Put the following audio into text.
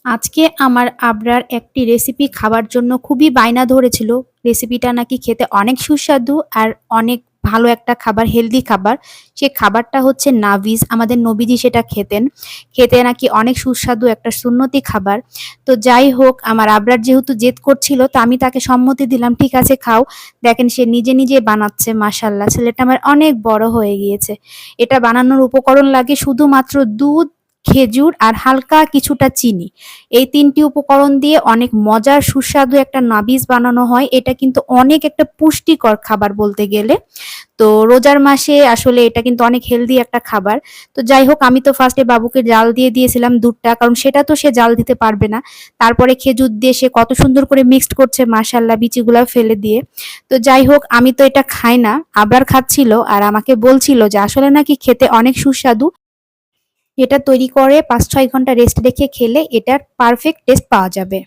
আজকে আমার আবরার একটি রেসিপি খাবার জন্য খুবই বায়না ধরেছিল। রেসিপিটা নাকি খেতে অনেক সুস্বাদু আর অনেক ভালো একটা খাবার, হেলদি খাবার। সে খাবারটা হচ্ছে নাভিজ। আমাদের নবীজি সেটা খেতেন। খেতে নাকি অনেক সুস্বাদু একটা সুন্নতি খাবার। তো যাই হোক, আমার আবরার যেহেতু জেদ করছিল, তো আমি তাকে সম্মতি দিলাম, ঠিক আছে খাও। দেখেন সে নিজে নিজে বানাচ্ছে, মাশাল্লাহ ছেলেটা আমার অনেক বড় হয়ে গিয়েছে। এটা বানানোর উপকরণ লাগে শুধুমাত্র দুধ, খেজুর আর হালকা কিছুটা চিনি। এই ৩ টি উপকরণ দিয়ে অনেক মজার সুস্বাদু একটা নাবিজ বানানো হয়। এটা কিন্তু অনেক একটা পুষ্টিকর খাবার বলতে গেলে। তো রোজার মাসে আসলে এটা কিন্তু অনেক হেলদি একটা খাবার। তো যাই হোক, আমি তো ফার্স্টে বাবুকে জাল দিয়ে দিয়েছিলাম দুধটা, কারণ সেটা তো সে জাল দিতে পারবে না। তারপরে খেজুর দিয়ে সে কত সুন্দর করে মিক্সড করছে মাশাআল্লাহ, বিচিগুলা ফেলে দিয়ে। তো যাই হোক, আমি তো এটা খাই না, আবরার খাচ্ছিল আর আমাকে বলছিল যে আসলে নাকি খেতে অনেক সুস্বাদু। এটা তৈরি করে ৫-৬ ঘন্টা রেস্ট রেখে খেলে এটার পারফেক্ট টেস্ট পাওয়া যাবে।